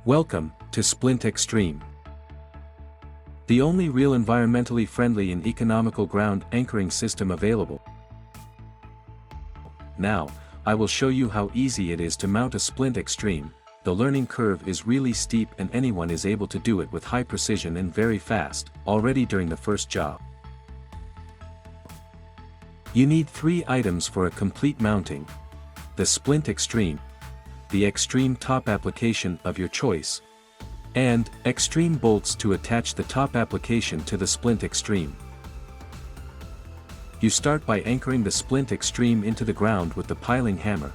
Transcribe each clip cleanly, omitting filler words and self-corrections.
Welcome to Splint Extreme, the only real environmentally friendly and economical ground anchoring system available. Now, I will show you how easy it is to mount a Splint Extreme. The learning curve is really steep and anyone is able to do it with high precision and very fast, already during the first job. You need 3 items for a complete mounting: the Splint Extreme, the Extreme top application of your choice, and Extreme bolts to attach the top application to the Splint Extreme. You start by anchoring the Splint Extreme into the ground with the piling hammer.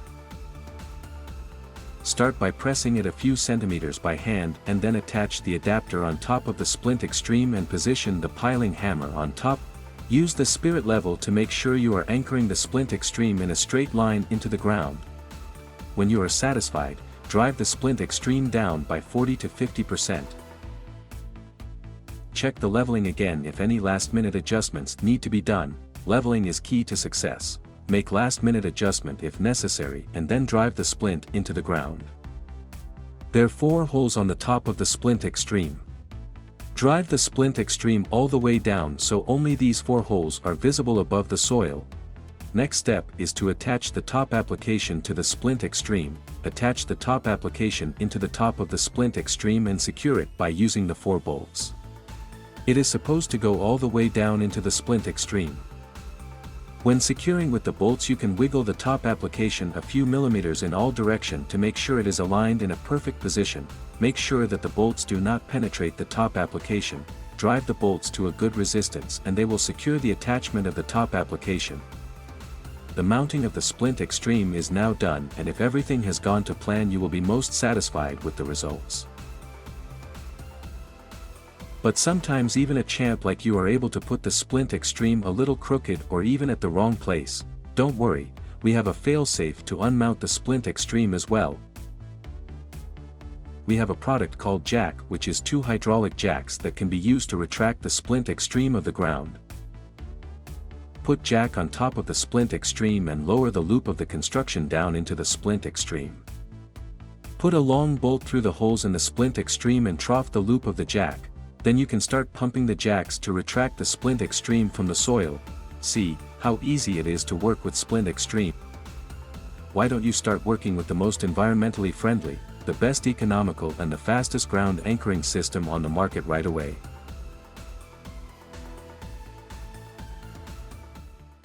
Start by pressing it a few centimeters by hand and then attach the adapter on top of the Splint Extreme and position the piling hammer on top. Use the spirit level to make sure you are anchoring the Splint Extreme in a straight line into the ground. When you are satisfied, drive the Splint Extreme down by 40 to 50%. Check the leveling again if any last-minute adjustments need to be done. Leveling is key to success. Make last-minute adjustment if necessary and then drive the splint into the ground. There are 4 holes on the top of the Splint Extreme. Drive the Splint Extreme all the way down so only these 4 holes are visible above the soil. Next step is to attach the top application to the Splint Extreme. Attach the top application into the top of the Splint Extreme and secure it by using the 4 bolts. It is supposed to go all the way down into the Splint Extreme. When securing with the bolts, you can wiggle the top application a few millimeters in all directions to make sure it is aligned in a perfect position. Make sure that the bolts do not penetrate the top application. Drive the bolts to a good resistance and they will secure the attachment of the top application. The mounting of the Splint Extreme is now done, and if everything has gone to plan, you will be most satisfied with the results. But sometimes even a champ like you are able to put the Splint Extreme a little crooked or even at the wrong place. Don't worry, we have a fail-safe to unmount the Splint Extreme as well. We have a product called Jack, which is 2 hydraulic jacks that can be used to retract the Splint Extreme of the ground. Put Jack on top of the Splint Extreme and lower the loop of the construction down into the Splint Extreme. Put a long bolt through the holes in the Splint Extreme and trough the loop of the jack. Then you can start pumping the jacks to retract the Splint Extreme from the soil. See how easy it is to work with Splint Extreme. Why don't you start working with the most environmentally friendly, the best economical and the fastest ground anchoring system on the market right away?